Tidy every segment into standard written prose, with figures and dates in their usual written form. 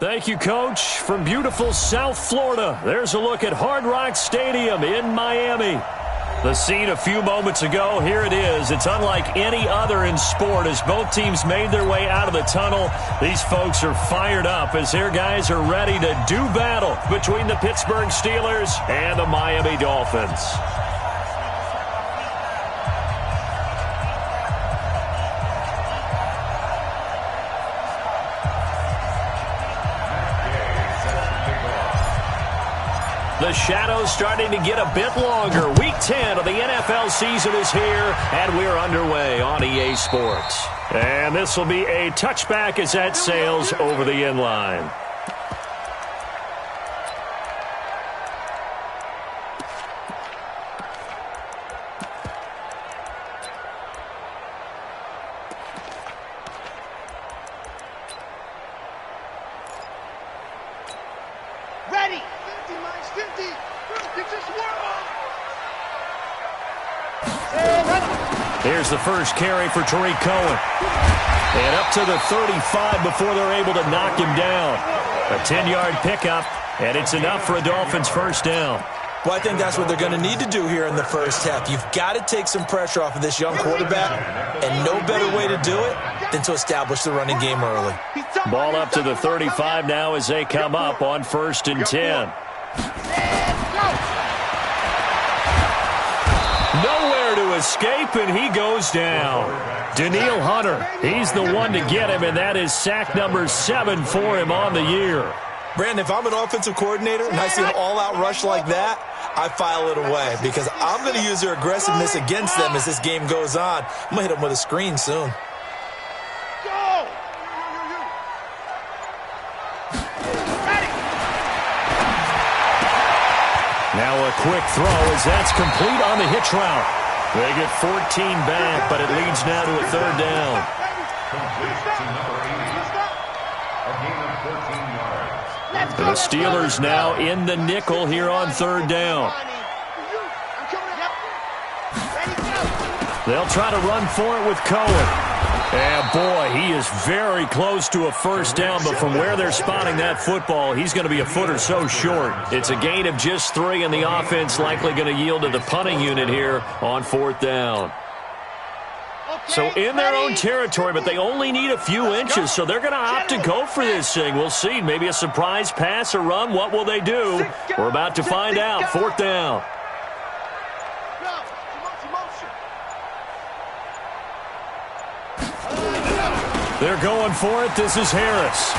Thank you, Coach. From beautiful South Florida, there's a look at Hard Rock Stadium in Miami. The scene a few moments ago, here it is. It's unlike any other in sport as both teams made their way out of the tunnel. These folks are fired up as their guys are ready to do battle between the Pittsburgh Steelers and the Miami Dolphins. The shadow's starting to get a bit longer. Week 10 of the NFL season is here, and we're underway on EA Sports. And this will be a touchback as that sails over the end line. Here's the first carry for Tariq Cohen. And up to the 35 before they're able to knock him down. A 10-yard pickup, and it's enough for a Dolphins first down. Well, I think that's what they're going to need to do here in the first half. You've got to take some pressure off of this young quarterback, and no better way to do it than to establish the running game early. Ball up to the 35 now as they come up on 1st and 10. Nowhere to escape, and he goes down. Danielle Hunter, he's the one to get him, and that is sack number 7 for him on the year. Brandon, if I'm an offensive coordinator and I see an all-out rush like that, I file it away because I'm going to use their aggressiveness against them as this game goes on. I'm going to hit them with a screen soon. Now a quick throw as that's complete on the hitch route. They get 14 back, but it leads now to a 3rd down. The Steelers now in the nickel here on 3rd down. They'll try to run for it with Cohen. And, boy, he is very close to a first down, but from where they're spotting that football, he's going to be a foot or so short. It's a gain of just 3, and the offense likely going to yield to the punting unit here on 4th down. So in their own territory, but they only need a few inches, so they're going to opt to go for this thing. We'll see. Maybe a surprise pass or run. What will they do? We're about to find out. 4th down. They're going for it. This is Harris.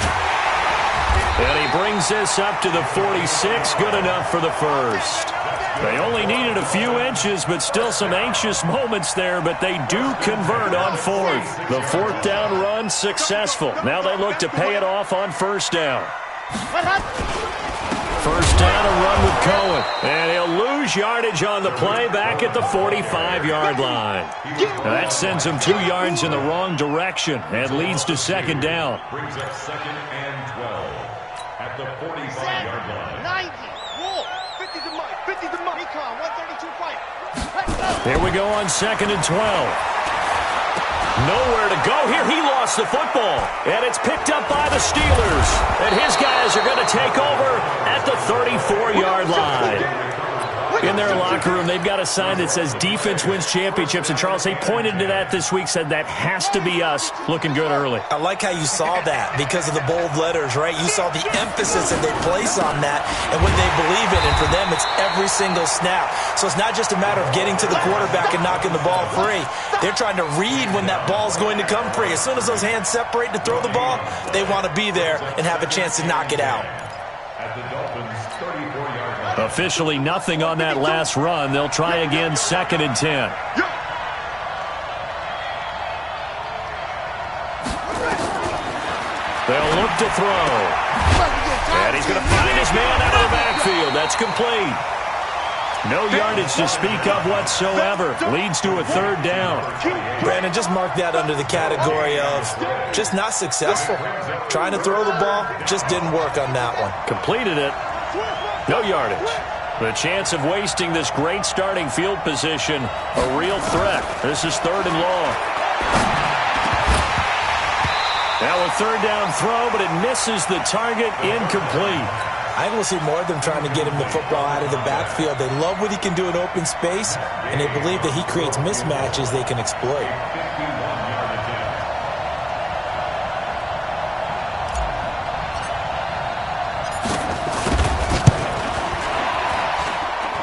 And he brings this up to the 46. Good enough for the first. They only needed a few inches, but still some anxious moments there, but they do convert on 4th. The 4th down run successful. Now they look to pay it off on 1st down. First down, a run with Cohen. And he'll lose yardage on the play back at the 45-yard line. Now that sends him 2 yards in the wrong direction and leads to 2nd down. Brings up 2nd and 12 at the 45-yard line. 50 to Mike, 50 to Mike. 132 fight. Here we go on 2nd and 12. Nowhere to go here. He lost the football. And it's picked up by the Steelers. And his guys are going to take over at the 34-yard line. In their locker room, they've got a sign that says defense wins championships. And Charles, they pointed to that this week, said that has to be us. Looking good early. I like how you saw that because of the bold letters, right? You saw the emphasis that they place on that and what they believe in. And for them, it's every single snap. So it's not just a matter of getting to the quarterback and knocking the ball free. They're trying to read when that ball's going to come free. As soon as those hands separate to throw the ball, they want to be there and have a chance to knock it out. At the Dolphins' 34-yard line. Officially nothing on that last run. They'll try again 2nd and 10. They'll look to throw. And he's going to find his man out of the backfield. That's complete. No yardage to speak of whatsoever. Leads to a 3rd down. Brandon, just mark that under the category of just not successful. Trying to throw the ball, just didn't work on that one. Completed it. No yardage. The chance of wasting this great starting field position, a real threat. This is 3rd and long. Now a third down throw, but it misses the target, incomplete. I think we'll see more of them trying to get him the football out of the backfield. They love what he can do in open space, and they believe that he creates mismatches they can exploit.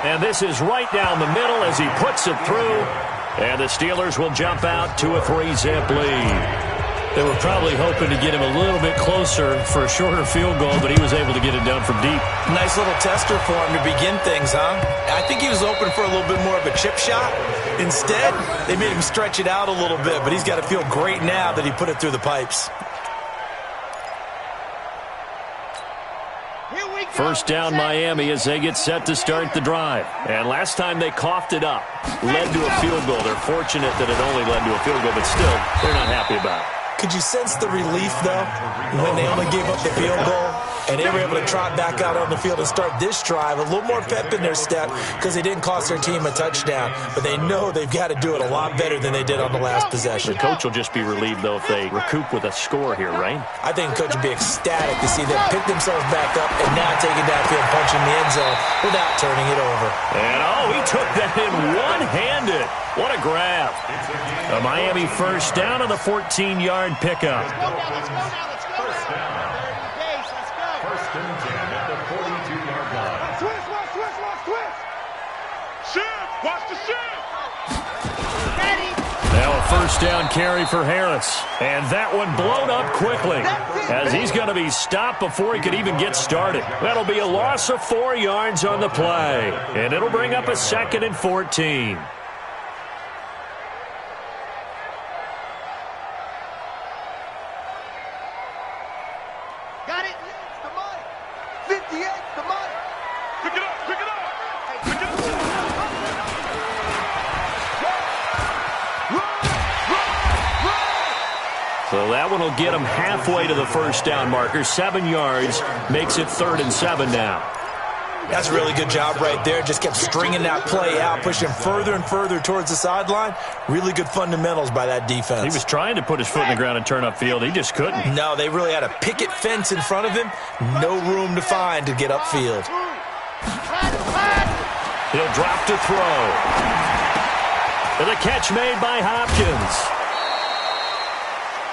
And this is right down the middle as he puts it through. And the Steelers will jump out to a 3-zip lead. They were probably hoping to get him a little bit closer for a shorter field goal, but he was able to get it done from deep. Nice little tester for him to begin things, huh? I think he was open for a little bit more of a chip shot. Instead, they made him stretch it out a little bit, but he's got to feel great now that he put it through the pipes. First down Miami as they get set to start the drive. And last time they coughed it up, led to a field goal. They're fortunate that it only led to a field goal, but still, they're not happy about it. Could you sense the relief, though, when they only gave up the field goal and they were able to trot back out on the field and start this drive? A little more pep in their step because they didn't cost their team a touchdown, but they know they've got to do it a lot better than they did on the last possession. The coach will just be relieved, though, if they recoup with a score here, right? I think the coach would be ecstatic to see them pick themselves back up and now take it downfield, punching the end zone without turning it over. And, he took that in one-handed. What a grab. A Miami first down on the 14-yard pickup. Let's go now. First and 10 at the 42-yard line. Twist. Shift. Watch the shift. Ready. Now a first down carry for Harris. And that one blown up quickly as he's going to be stopped before he could even get started. That'll be a loss of 4 yards on the play. And it'll bring up a 2nd and 14. Got it. The money. 58. The money. Pick it up. So that one will get him halfway to the first down marker. 7 yards makes it 3rd and 7 now. That's a really good job right there. Just kept stringing that play out, pushing further and further towards the sideline. Really good fundamentals by that defense. He was trying to put his foot in the ground and turn upfield. He just couldn't. No, they really had a picket fence in front of him. No room to find to get upfield. He'll drop to throw. And the catch made by Hopkins.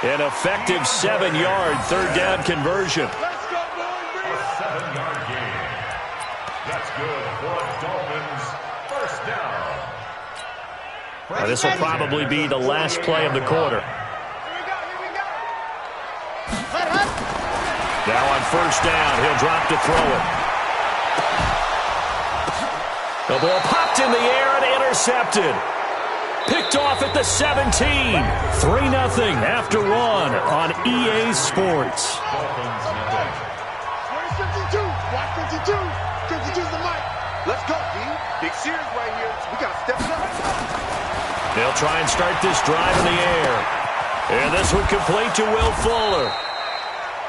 An effective 7-yard third down conversion. Let's go, boys. A 7-yard gain. That's good for a Dolphins first down. This will probably be the last play of the quarter. Here we go. Now on first down, he'll drop to throw it. The ball popped in the air and intercepted. Picked off at the 17. 3-0 after 1 on EA Sports. 52. Watch 52. 52's the mic. Let's go, D. Big series right here. We got to step it up. They'll try and start this drive in the air. And this one complete to Will Fuller.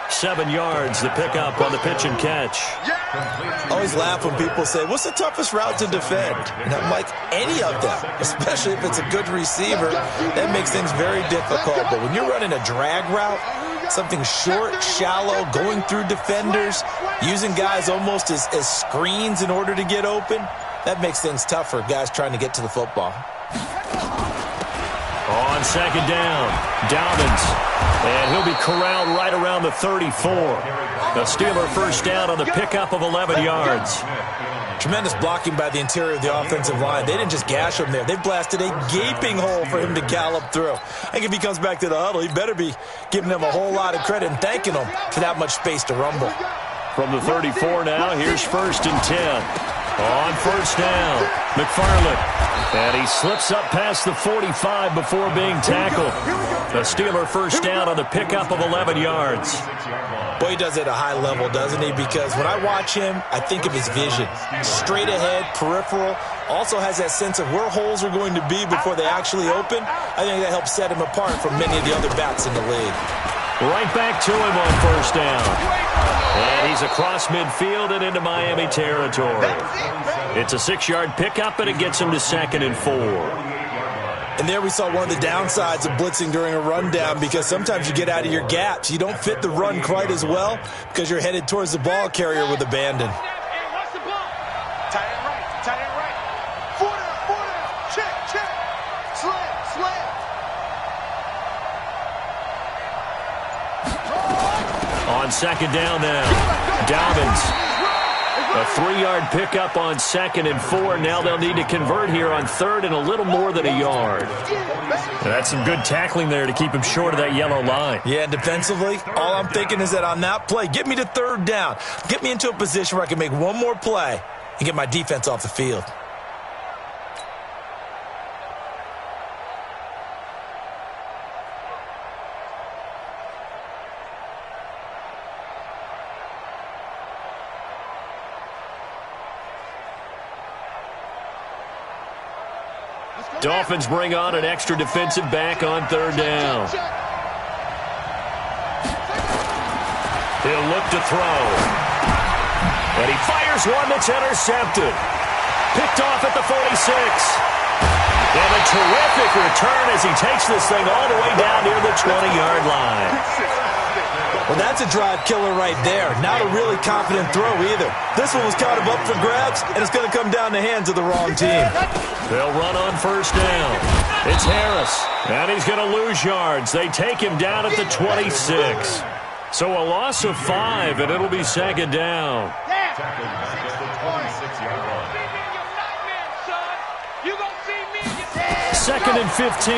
7 yards, the pickup on the pitch and catch. I always laugh when people say, what's the toughest route to defend? And I'm like, any of them, especially if it's a good receiver. That makes things very difficult. But when you're running a drag route, something short, shallow, going through defenders, using guys almost as screens in order to get open, that makes things tough for guys trying to get to the football. On second down, Dobbins. And he'll be corralled right around the 34. The Steeler first down on the pickup of 11 yards. Tremendous blocking by the interior of the offensive line. They didn't just gash him there. They blasted a gaping hole for him to gallop through. I think if he comes back to the huddle, he better be giving them a whole lot of credit and thanking them for that much space to rumble. From the 34 now, here's 1st and 10. On first down, McFarland. And he slips up past the 45 before being tackled. The Steeler first down on the pickup of 11 yards. Boy, he does it at a high level, doesn't he? Because when I watch him, I think of his vision. Straight ahead, peripheral. Also has that sense of where holes are going to be before they actually open. I think that helps set him apart from many of the other backs in the league. Right back to him on first down. And he's across midfield and into Miami territory. It's a 6-yard pickup, and it gets him to 2nd and 4. And there we saw one of the downsides of blitzing during a rundown, because sometimes you get out of your gaps. You don't fit the run quite as well because you're headed towards the ball carrier with abandon. Tight end right. Four down. Check. Slam. On second down now, Dobbins. A 3-yard pickup on 2nd and 4. Now they'll need to convert here on 3rd and a little more than a yard. That's some good tackling there to keep him short of that yellow line. Yeah, and defensively, all I'm thinking is that on that play, get me to 3rd down. Get me into a position where I can make one more play and get my defense off the field. Dolphins bring on an extra defensive back on 3rd down. He'll look to throw. And he fires one that's intercepted. Picked off at the 46. And a terrific return as he takes this thing all the way down near the 20-yard line. Well, that's a drive killer right there. Not a really confident throw either. This one was kind of up for grabs, and it's going to come down the hands of the wrong team. They'll run on 1st down. It's Harris, and he's going to lose yards. They take him down at the 26. So a loss of 5, and it'll be 2nd down. Tackled back at the 26-yard line. 2nd and 15.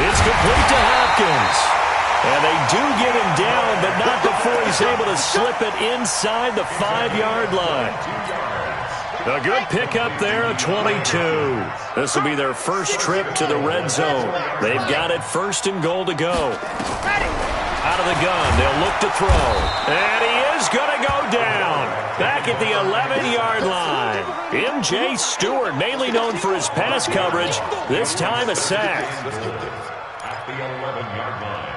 It's complete to Hopkins. And they do get him down, but not before he's able to slip it inside the 5-yard line. A good pickup there at 22. This will be their first trip to the red zone. They've got it 1st and goal to go. Out of the gun, they'll look to throw. And he is going to go down. Back at the 11-yard line. M.J. Stewart, mainly known for his pass coverage, this time a sack. At the 11-yard line.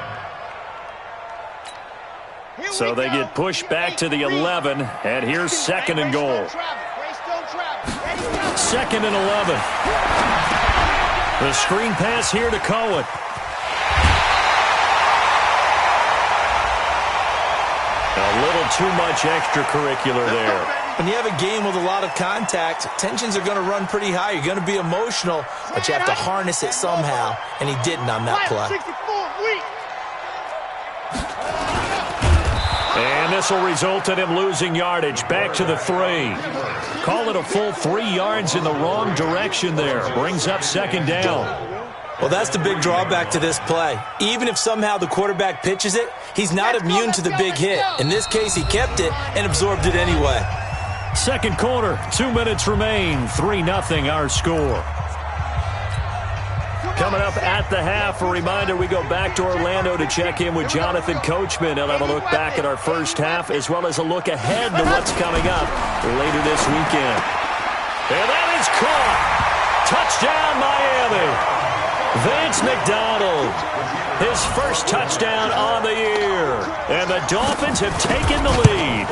So they get pushed back to the 11, and here's 2nd and goal. 2nd and 11. The screen pass here to Cohen. A little too much extracurricular there. When you have a game with a lot of contact, tensions are going to run pretty high. You're going to be emotional, but you have to harness it somehow, and he didn't on that play. And this will result in him losing yardage back to the 3. Call it a full 3 yards in the wrong direction there. Brings up 2nd down. Well, that's the big drawback to this play. Even if somehow the quarterback pitches it, he's not immune to the big hit. In this case, he kept it and absorbed it anyway. 2nd quarter, 2 minutes remain. 3-0 our score. Coming up at the half, a reminder, we go back to Orlando to check in with Jonathan Coachman. He'll have a look back at our first half as well as a look ahead to what's coming up later this weekend. And that is caught. Touchdown, Miami. Vance McDonald, his first touchdown on the year. And the Dolphins have taken the lead.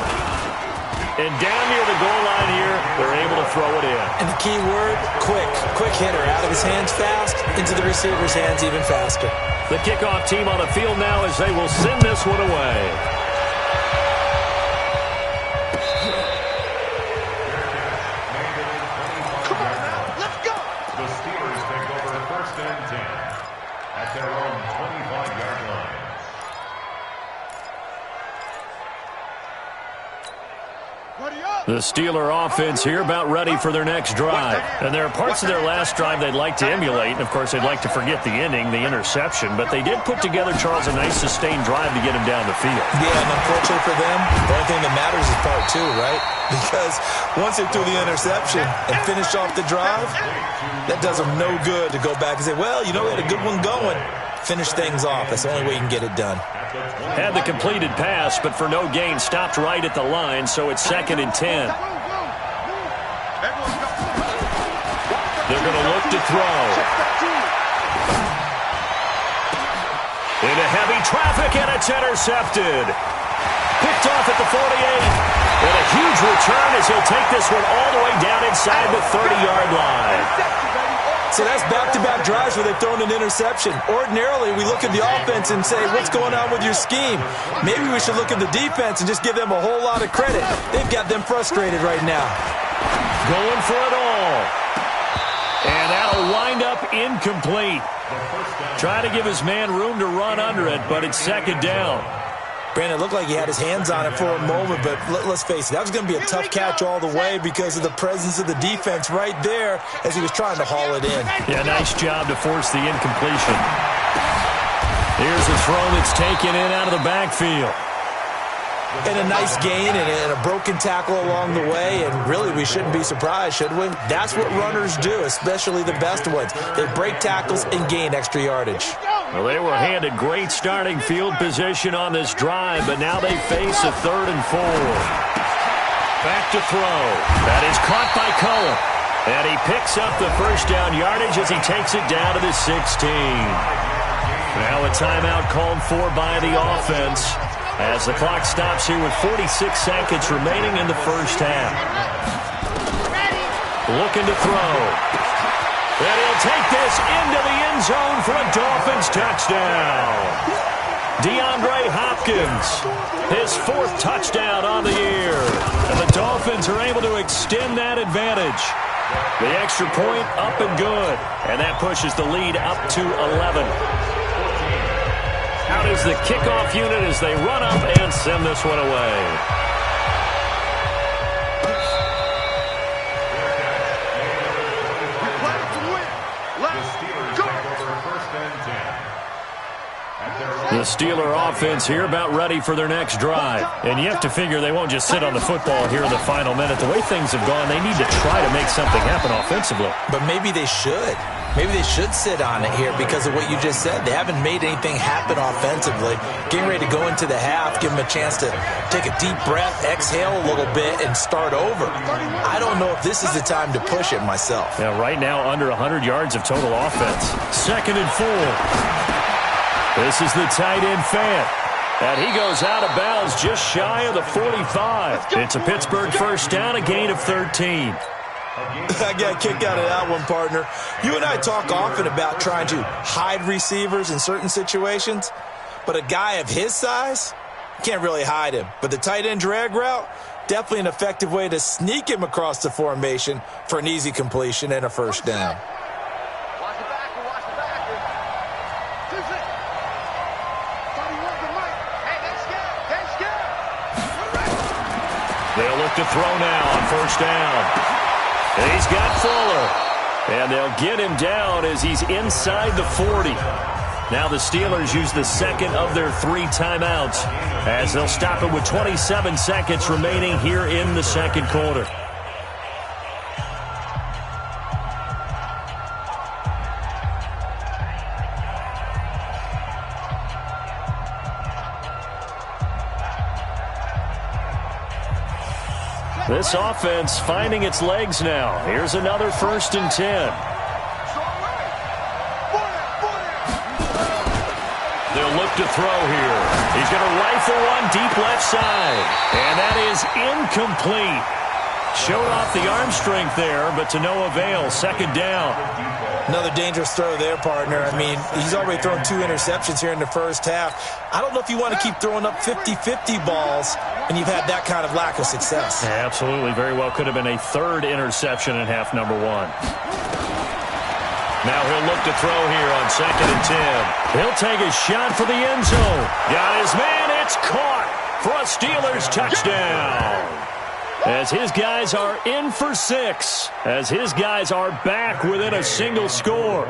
And down near the goal line here, they're able to throw it in. And the key word, quick. Quick hitter. Out of his hands fast, into the receiver's hands even faster. The kickoff team on the field now as they will send this one away. Come on now, let's go. The Steelers take over 1st and 10 at their own 25-yard line. The Steeler offense here about ready for their next drive. And there are parts of their last drive they'd like to emulate. And, of course, they'd like to forget the ending, the interception. But they did put together, Charles, a nice sustained drive to get him down the field. Yeah, and unfortunately for them, the only thing that matters is part 2, right? Because once they threw the interception and finished off the drive, that does them no good to go back and say, well, you know, we had a good one going. Finish things off. That's the only way you can get it done. Had the completed pass, but for no gain, stopped right at the line, so it's 2nd and 10. They're going to look to throw. Into heavy traffic, and it's intercepted. Picked off at the 48. And a huge return as he'll take this one all the way down inside the 30-yard line. So that's back-to-back drives where they've thrown an interception. Ordinarily, we look at the offense and say, what's going on with your scheme? Maybe we should look at the defense and just give them a whole lot of credit. They've got them frustrated right now. Going for it all. And that'll wind up incomplete. Trying to give his man room to run under it, but it's second down. Brandon, it looked like he had his hands on it for a moment, but let's face it, that was going to be a tough catch all the way because of the presence of the defense right there as he was trying to haul it in. Yeah, nice job to force the incompletion. Here's a throw that's taken in out of the backfield. And a nice gain and a broken tackle along the way, and really we shouldn't be surprised, should we? That's what runners do, especially the best ones. They break tackles and gain extra yardage. Well, they were handed great starting field position on this drive, but now they face a 3rd and 4. Back to throw. That is caught by Cohen. And he picks up the first down yardage as he takes it down to the 16. Now a timeout called for by the offense as the clock stops here with 46 seconds remaining in the first half. Looking to throw. And he'll take this into the end zone for a Dolphins touchdown. DeAndre Hopkins, his 4th touchdown on the year. And the Dolphins are able to extend that advantage. The extra point up and good. And that pushes the lead up to 11. Out is the kickoff unit as they run up and send this one away. The Steeler offense here about ready for their next drive. And you have to figure they won't just sit on the football here in the final minute. The way things have gone, they need to try to make something happen offensively. But maybe they should. Maybe they should sit on it here because of what you just said. They haven't made anything happen offensively. Getting ready to go into the half, give them a chance to take a deep breath, exhale a little bit, and start over. I don't know if this is the time to push it myself. Yeah, right now under 100 yards of total offense. 2nd and 4. This is the tight end Fant. And he goes out of bounds just shy of the 45. It's a Pittsburgh first down, a gain of 13. I got a kick out of that one, partner. You and I talk often about trying to hide receivers in certain situations, but a guy of his size, can't really hide him. But the tight end drag route, definitely an effective way to sneak him across the formation for an easy completion and a first down. They'll look to throw now on first down. And he's got Fuller. And they'll get him down as he's inside the 40. Now the Steelers use the second of their 3 timeouts as they'll stop it with 27 seconds remaining here in the second quarter. This offense finding its legs now. Here's another 1st and 10. They'll look to throw here. He's going to rifle one deep left side. And that is incomplete. Showed off the arm strength there, but to no avail. 2nd down. Another dangerous throw there, partner. I mean, he's already thrown 2 interceptions here in the first half. I don't know if you want to keep throwing up 50-50 balls and you've had that kind of lack of success. Yeah, absolutely. Very well could have been a 3rd interception in half number 1. Now he'll look to throw here on 2nd and 10. He'll take a shot for the end zone. Got his man. It's caught for a Steelers touchdown. As his guys are in for 6. As his guys are back within a single score.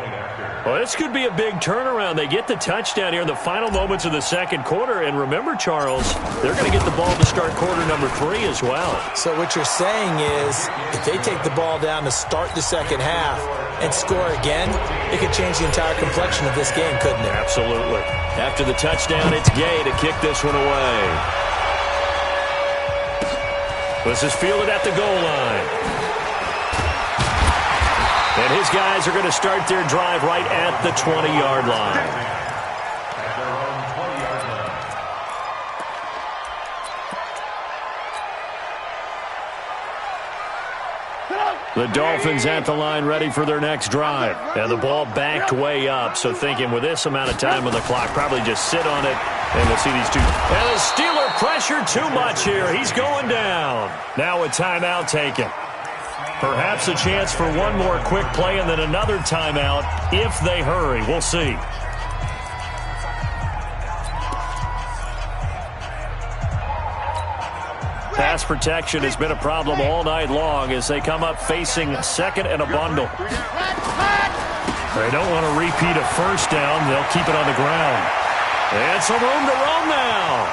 Well, this could be a big turnaround. They get the touchdown here in the final moments of the second quarter. And remember, Charles, they're going to get the ball to start quarter number 3 as well. So what you're saying is if they take the ball down to start the second half and score again, it could change the entire complexion of this game, couldn't it? Absolutely. After the touchdown, it's Gay to kick this one away. This is fielded at the goal line. And his guys are going to start their drive right at the 20-yard line. The Dolphins at the line ready for their next drive. And the ball backed way up, so thinking with this amount of time on the clock, probably just sit on it, and we'll see these two. And the Steeler pressure too much here. He's going down. Now a timeout taken. Perhaps a chance for one more quick play and then another timeout if they hurry. We'll see. Pass protection has been a problem all night long as they come up facing second and a bundle. They don't want to repeat a first down. They'll keep it on the ground. And some room to roam now.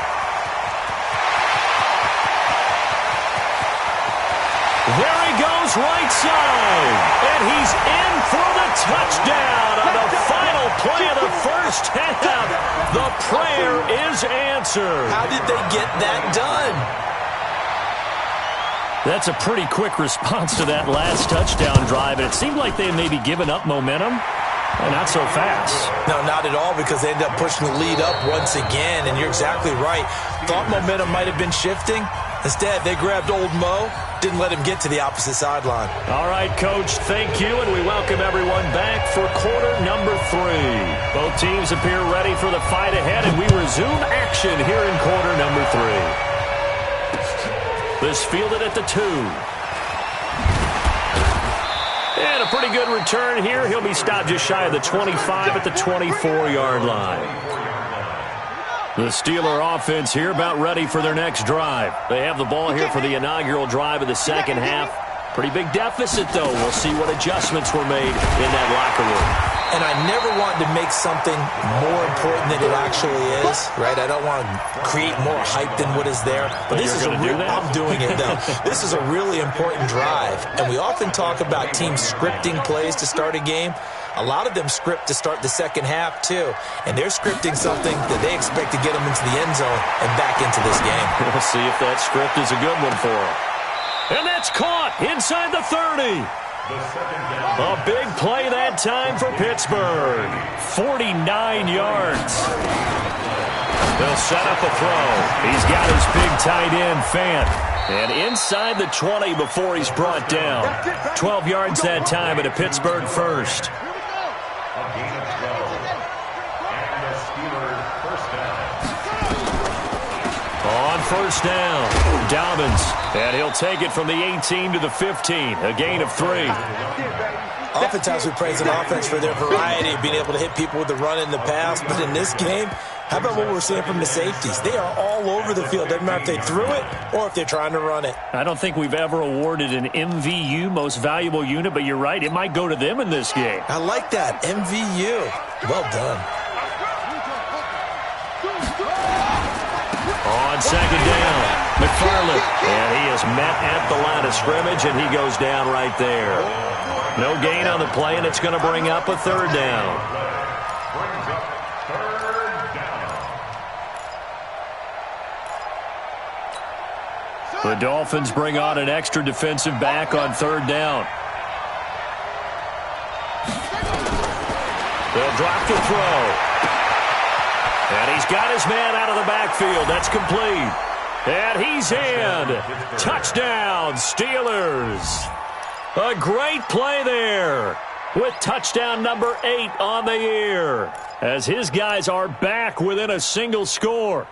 There he goes right side. And he's in for the touchdown on the final play of the first half. The prayer is answered. How did they get that done? That's a pretty quick response to that last touchdown drive. And it seemed like they had maybe given up momentum. Not so fast. No, not at all, because they ended up pushing the lead up once again. And you're exactly right. Thought momentum might have been shifting. Instead, they grabbed old Mo, didn't let him get to the opposite sideline. All right, Coach, thank you, and we welcome everyone back for quarter number 3. Both teams appear ready for the fight ahead, and we resume action here in quarter number 3. This fielded at the 2. And a pretty good return here. He'll be stopped just shy of the 25 at the 24-yard line. The Steeler offense here about ready for their next drive. They have the ball here for the inaugural drive of the second half. Pretty big deficit, though. We'll see what adjustments were made in that locker room. And I never want to make something more important than it actually is, right? I don't want to create more hype than what is there. But this is I'm doing it, though. This is a really important drive. And we often talk about teams scripting plays to start a game. A lot of them script to start the second half, too. And they're scripting something that they expect to get them into the end zone and back into this game. We'll see if that script is a good one for them. And that's caught inside the 30. A big play that time for Pittsburgh. 49 yards. They'll set up a throw. He's got his big tight end, Fant. And inside the 20 before he's brought down. 12 yards that time at a Pittsburgh first. On first down, Dobbins, and he'll take it from the 18 to the 15, a gain of 3. Oftentimes we praise an offense for their variety of being able to hit people with the run and the pass, but in this game, how about what we're seeing from the safeties? They are all over the field. Doesn't matter if they threw it or if they're trying to run it. I don't think we've ever awarded an MVU, most valuable unit, but you're right, it might go to them in this game. I like that, MVU. Well done. On second down, McFarland, and he is met at the line of scrimmage, and he goes down right there. No gain on the play, and it's going to bring up a third down. The Dolphins bring on an extra defensive back on third down. They'll drop the throw. And he's got his man out of the backfield. That's complete. And he's in. Touchdown, Steelers. A great play there with touchdown number 8 on the year as his guys are back within a single score.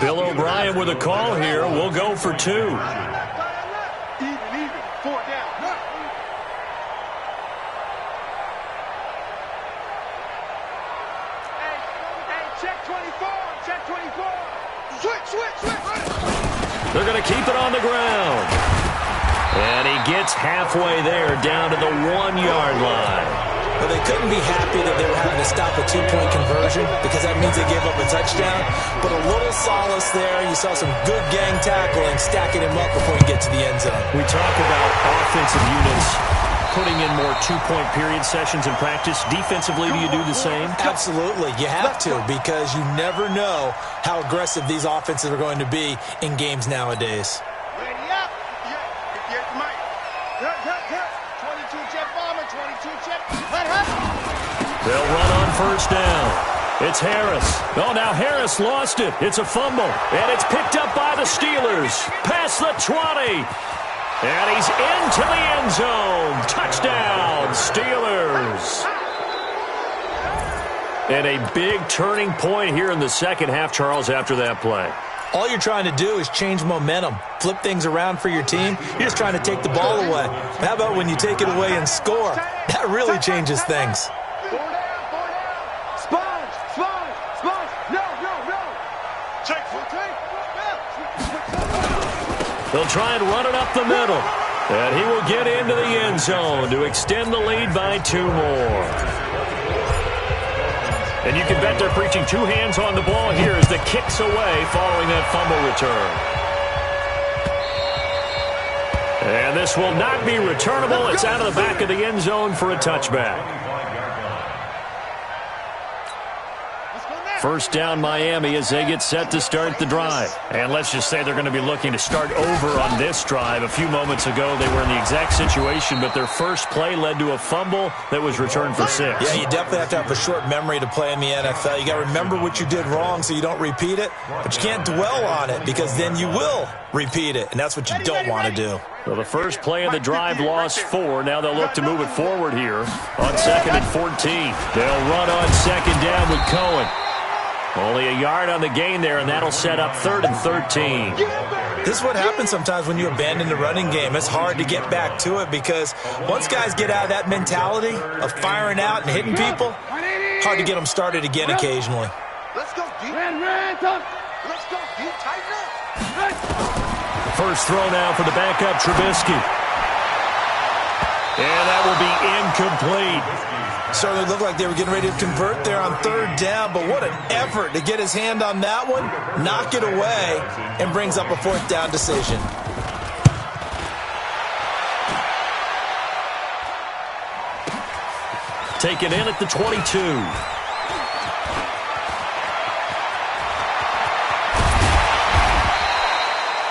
Bill O'Brien with a call here. We'll go for 2. Even, 4 down. Check 24. Check 24. Switch. They're going to keep it on the ground. And he gets halfway there down to the 1-yard line. Well, they couldn't be happy that they were having to stop a 2-point conversion because that means they gave up a touchdown. But a little solace there. You saw some good gang tackling, stacking him up before you get to the end zone. We talk about offensive units putting in more 2-point period sessions in practice. Defensively, do you do the same? Absolutely. You have to because you never know how aggressive these offenses are going to be in games nowadays. Ready up. Here's Mike. 22 check bomber, 22 check. They'll run on first down. It's Harris. Oh, now Harris lost it. It's a fumble. And it's picked up by the Steelers. Past the 20. And he's into the end zone. Touchdown, Steelers. And a big turning point here in the second half, Charles, after that play. All you're trying to do is change momentum, flip things around for your team. You're just trying to take the ball away. How about when you take it away and score? That really changes things. They'll try and run it up the middle. And he will get into the end zone to extend the lead by 2 more. And you can bet they're preaching 2 hands on the ball here as the kick's away following that fumble return. And this will not be returnable. It's out of the back of the end zone for a touchback. First down, Miami, as they get set to start the drive. And let's just say they're going to be looking to start over on this drive. A few moments ago, they were in the exact situation, but their first play led to a fumble that was returned for 6. Yeah, you definitely have to have a short memory to play in the NFL. You got to remember what you did wrong so you don't repeat it, but you can't dwell on it because then you will repeat it, and that's what you don't want to do. So the first play of the drive lost 4. Now they'll look to move it forward here on 2nd and 14. They'll run on 2nd down with Cohen. Only a yard on the gain there, and that'll set up 3rd and 13. This is what happens sometimes when you abandon the running game. It's hard to get back to it because once guys get out of that mentality of firing out and hitting people, hard to get them started again occasionally. Let's go, D. Let's go, D. Tighten up. First throw now for the backup, Trubisky. And that will be incomplete. Certainly looked like they were getting ready to convert there on 3rd down, but what an effort to get his hand on that one, knock it away, and brings up a 4th down decision. Taken in at the 22.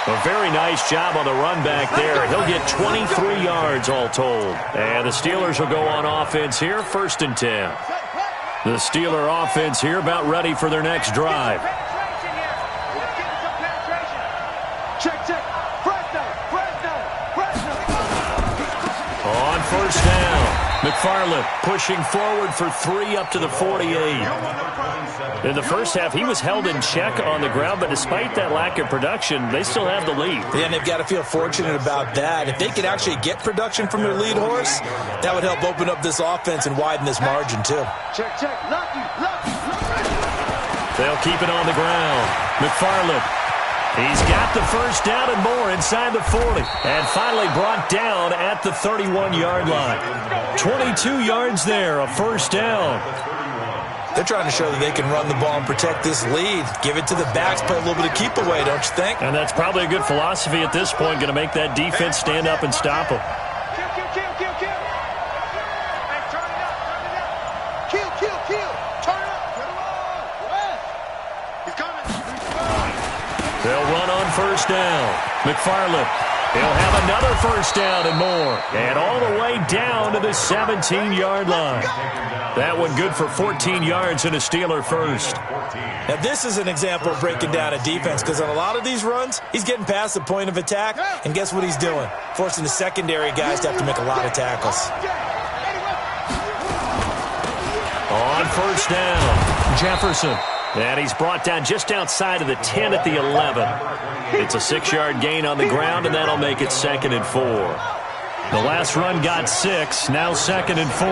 A very nice job on the run back there. He'll get 23 yards all told. And the Steelers will go on offense here, 1st and 10. The Steeler offense here about ready for their next drive. On 1st down, McFarland pushing forward for 3 up to the 48. In the first half, he was held in check on the ground, but despite that lack of production, they still have the lead. Yeah, and they've got to feel fortunate about that. If they could actually get production from their lead horse, that would help open up this offense and widen this margin, too. Check. Lucky. They'll keep it on the ground. McFarland. He's got the first down and more inside the 40. And finally brought down at the 31-yard line. 22 yards there, a 1st down. They're trying to show that they can run the ball and protect this lead. Give it to the backs, play a little bit of keep away, don't you think? And that's probably a good philosophy at this point, going to make that defense stand up and stop them. Kill. Hey, turn it up. Kill. Turn it up. He's coming. They'll run on 1st down. McFarland. He'll have another 1st down and more. And all the way down to the 17-yard line. That one good for 14 yards and a Steeler first. Now, this is an example of breaking down a defense because on a lot of these runs, he's getting past the point of attack, and guess what he's doing? Forcing the secondary guys to have to make a lot of tackles. On 1st down, Jefferson. And he's brought down just outside of the 10 at the 11. It's a 6-yard gain on the ground, and that'll make it 2nd and 4. The last run got 6, now 2nd and 4.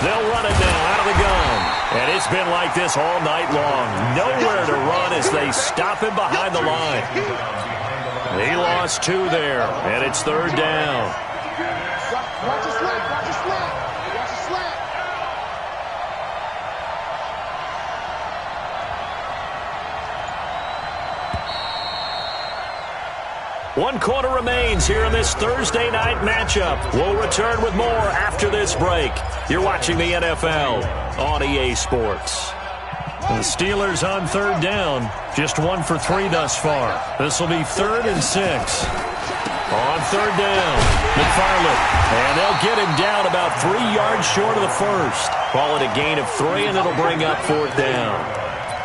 They'll run it now out of the gun. And it's been like this all night long. Nowhere to run as they stop him behind the line. He lost 2 there, and it's 3rd down. Watch your slap. Watch your slap. One quarter remains here in this Thursday night matchup. We'll return with more after this break. You're watching the NFL on EA Sports. The Steelers on 3rd down. Just 1 for 3 thus far. This will be 3rd and 6. On third down, McFarland. And they'll get him down about 3 yards short of the first. Call it a gain of 3, and it'll bring up fourth down.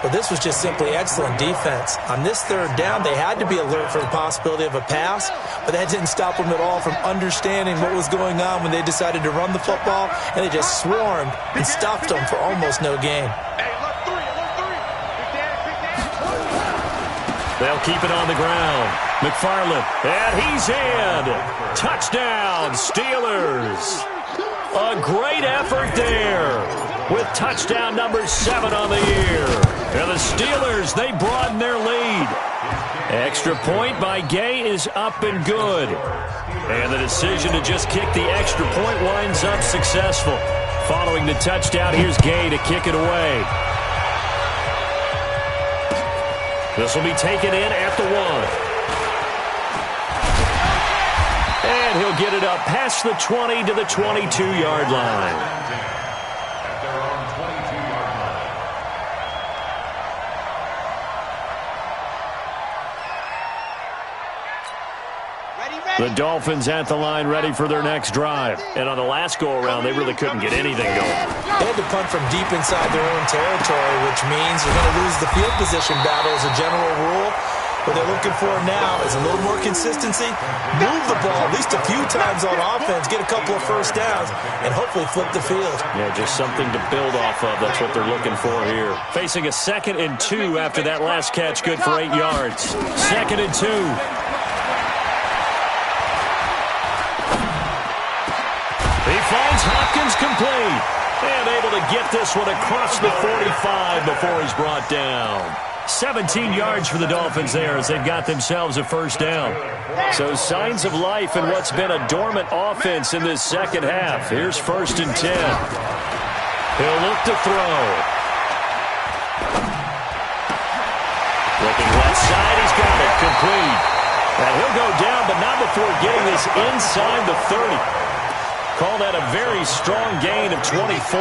Well, this was just simply excellent defense. On this third down, they had to be alert for the possibility of a pass, but that didn't stop them at all from understanding what was going on when they decided to run the football, and they just swarmed and stuffed them for almost no gain. They'll keep it on the ground. McFarland, and he's in. Touchdown, Steelers. A great effort there with touchdown number 7 on the year. And the Steelers, they broaden their lead. Extra point by Gay is up and good. And the decision to just kick the extra point winds up successful. Following the touchdown, here's Gay to kick it away. This will be taken in at the 1. And he'll get it up past the 20 to the 22-yard line. The Dolphins at the line ready for their next drive. And on the last go-around, they really couldn't get anything going. They had to punt from deep inside their own territory, which means they're going to lose the field position battle as a general rule. What they're looking for now is a little more consistency, move the ball at least a few times on offense, get a couple of first downs, and hopefully flip the field. Yeah, just something to build off of. That's what they're looking for here. Facing a 2nd and 2 after that last catch, good for 8 yards. 2nd and 2. He finds Hopkins complete. And able to get this one across the 45 before he's brought down. 17 yards for the Dolphins there as they've got themselves a first down. So signs of life in what's been a dormant offense in this second half. Here's 1st and 10. He'll look to throw. Looking left side, he's got it complete. And he'll go down, but not before getting this inside the 30. Call that a very strong gain of 24.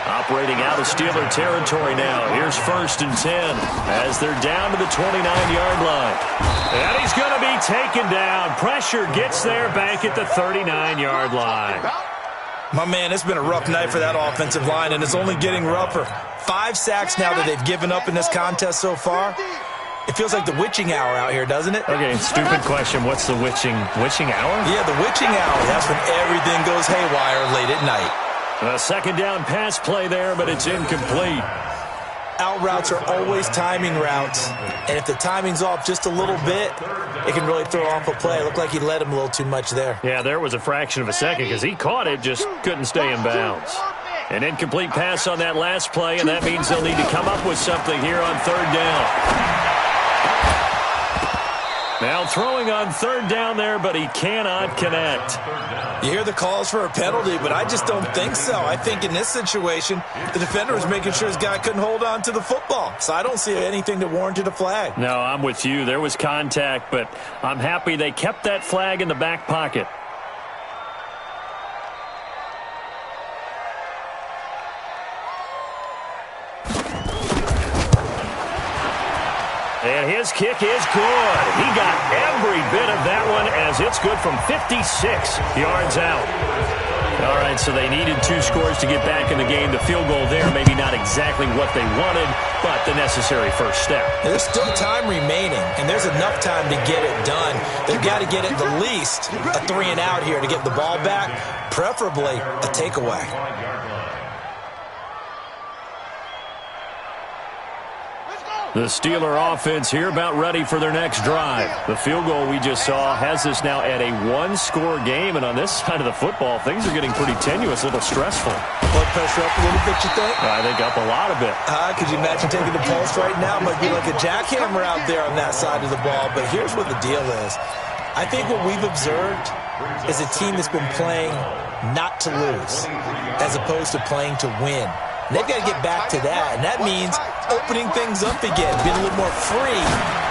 Operating out of Steeler territory now. Here's 1st and 10 as they're down to the 29-yard line. And he's going to be taken down. Pressure gets there back at the 39-yard line. My man, it's been a rough night for that offensive line, and it's only getting rougher. 5 sacks now that they've given up in this contest so far. It feels like the witching hour out here, doesn't it? Okay, stupid question. What's the witching hour? Yeah, the witching hour. That's when everything goes haywire late at night. A 2nd down pass play there, but it's incomplete. Out routes are always timing routes, and if the timing's off just a little bit, it can really throw off a play. It looked like he led him a little too much there. Yeah, there was a fraction of a second because he caught it, just couldn't stay in bounds. An incomplete pass on that last play, and that means they'll need to come up with something here on 3rd down. Now throwing on 3rd down there, but he cannot connect. You hear the calls for a penalty, but I just don't think so. I think in this situation, the defender was making sure his guy couldn't hold on to the football. So I don't see anything that warranted a flag. No, I'm with you. There was contact, but I'm happy they kept that flag in the back pocket. And his kick is good. He got every bit of that one as it's good from 56 yards out. All right, so they needed 2 scores to get back in the game. The field goal there, maybe not exactly what they wanted, but the necessary first step. There's still time remaining, and there's enough time to get it done. They've got to get at the least a 3 and out here to get the ball back, preferably a takeaway. The Steeler offense here about ready for their next drive. The field goal we just saw has us now at a 1-score game, and on this side of the football, things are getting pretty tenuous, a little stressful. Blood pressure up a little bit, you think? I think up a lot of it. Could you imagine taking the pulse right now? Might be like a jackhammer out there on that side of the ball, but here's what the deal is. I think what we've observed is a team that's been playing not to lose as opposed to playing to win. And they've got to get back to that, and that means opening things up again, being a little more free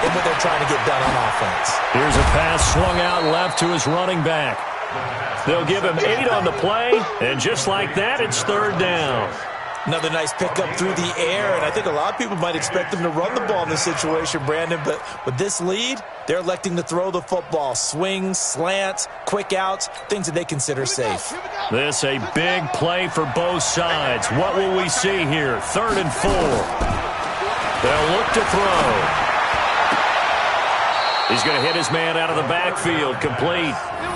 in what they're trying to get done on offense. Here's a pass swung out left to his running back. They'll give him 8 on the play, and just like that, it's 3rd down. Another nice pickup through the air, and I think a lot of people might expect them to run the ball in this situation, Brandon, but with this lead, they're electing to throw the football. Swings, slants, quick outs, things that they consider safe. This a big play for both sides. What will we see here? 3rd and 4. They'll look to throw. He's going to hit his man out of the backfield, complete.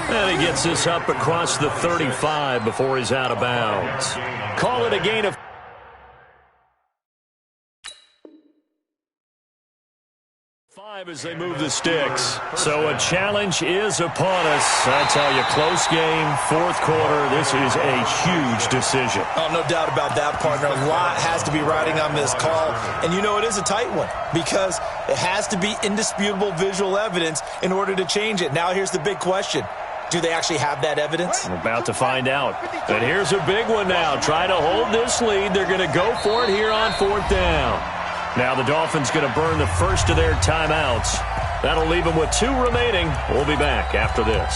And he gets this up across the 35 before he's out of bounds. Call it a gain of 5 as they move the sticks. So a challenge is upon us. I tell you, close game, 4th quarter. This is a huge decision. Oh, no doubt about that, partner. A lot has to be riding on this call. And you know it is a tight one because it has to be indisputable visual evidence in order to change it. Now here's the big question. Do they actually have that evidence? We're about to find out. And here's a big one now. Try to hold this lead. They're going to go for it here on 4th down. Now the Dolphins going to burn the first of their timeouts. That'll leave them with 2 remaining. We'll be back after this.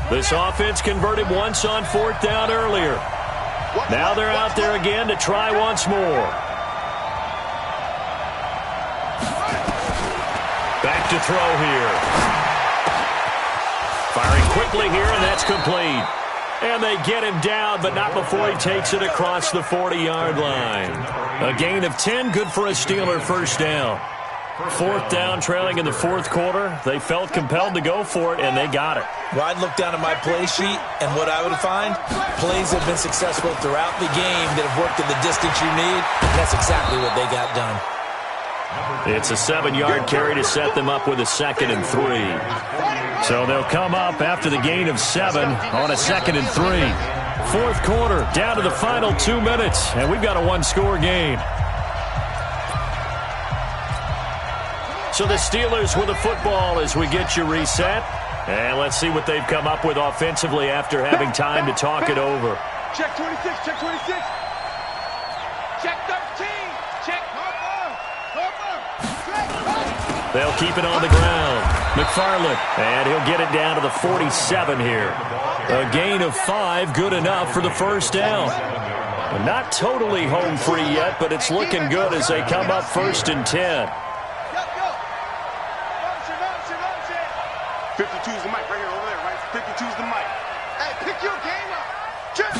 This offense converted once on 4th down earlier. Now they're out there again to try once more. Back to throw here. Firing quickly here, and that's complete. And they get him down, but not before he takes it across the 40-yard line. A gain of 10, good for a Steeler first down. 4th down, trailing in the 4th quarter. They felt compelled to go for it, and they got it. Well, I'd look down at my play sheet, and what I would find, plays have been successful throughout the game that have worked at the distance you need, and that's exactly what they got done. It's a 7-yard carry to set them up with a 2nd and 3. So they'll come up after the gain of 7 on a 2nd and 3. 4th quarter, down to the final 2 minutes, and we've got a 1-score game. So the Steelers with the football as we get you reset. And let's see what they've come up with offensively after having time to talk it over. Check 26, check 26. Check 13, check They'll keep it on the ground. McFarland, and he'll get it down to the 47 here. A gain of 5, good enough for the first down. Not totally home free yet, but it's looking good as they come up 1st and 10. 52's the mic right here over there, right? 52's the mic. Hey, pick your game up. Check.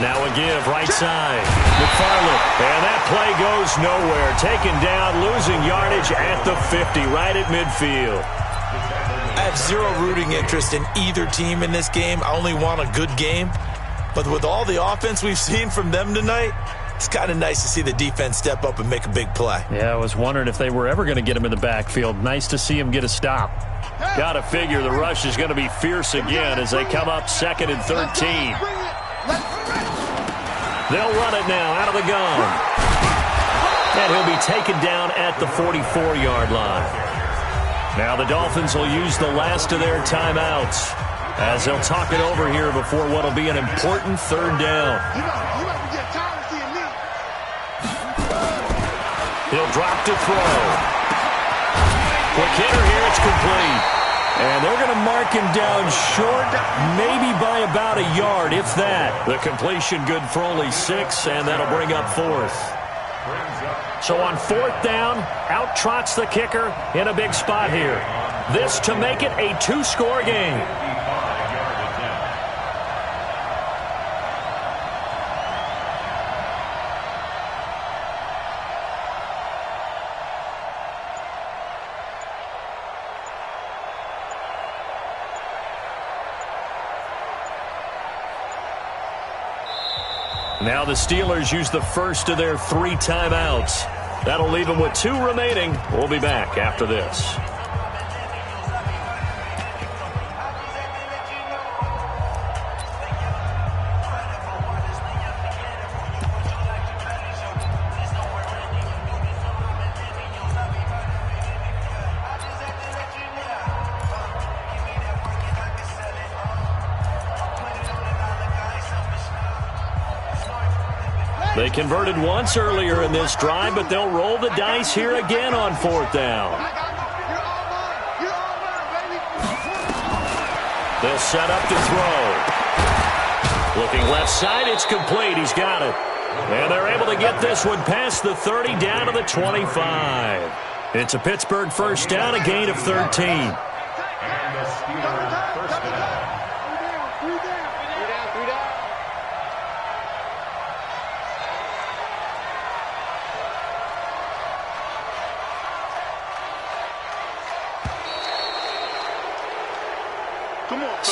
Now a give, right side. McFarland, and that play goes nowhere. Taken down, losing yardage at the 50, right at midfield. I have zero rooting interest in either team in this game. I only want a good game. But with all the offense we've seen from them tonight, it's kind of nice to see the defense step up and make a big play. Yeah, I was wondering if they were ever going to get him in the backfield. Nice to see him get a stop. Got to figure the rush is going to be fierce again as they come up 2nd and 13. They'll run it now out of the gun. And he'll be taken down at the 44-yard line. Now the Dolphins will use the last of their timeouts as they'll talk it over here before what will be an important 3rd down. He'll drop to throw. Quick hitter here, it's complete. And they're going to mark him down short, maybe by about a yard, if that. The completion good for only 6, and that'll bring up 4th. So on 4th down, out trots the kicker in a big spot here. This to make it a 2-score game. Now the Steelers use the first of their 3 timeouts. That'll leave them with 2 remaining. We'll be back after this. They converted once earlier in this drive, but they'll roll the dice here again on 4th down. He'll set up to throw. Looking left side, it's complete. He's got it. And they're able to get this one past the 30 down to the 25. It's a Pittsburgh first down, a gain of 13. And the Steelers first down.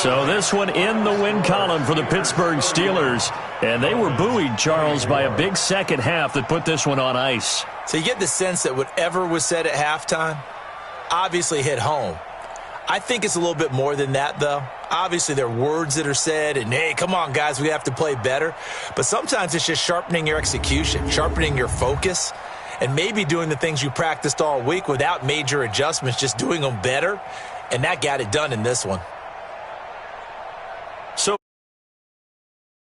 So this one in the win column for the Pittsburgh Steelers. And they were buoyed, Charles, by a big second half that put this one on ice. So you get the sense that whatever was said at halftime obviously hit home. I think it's a little bit more than that, though. Obviously, there are words that are said, and, hey, come on, guys, we have to play better. But sometimes it's just sharpening your execution, sharpening your focus, and maybe doing the things you practiced all week without major adjustments, just doing them better. And that got it done in this one.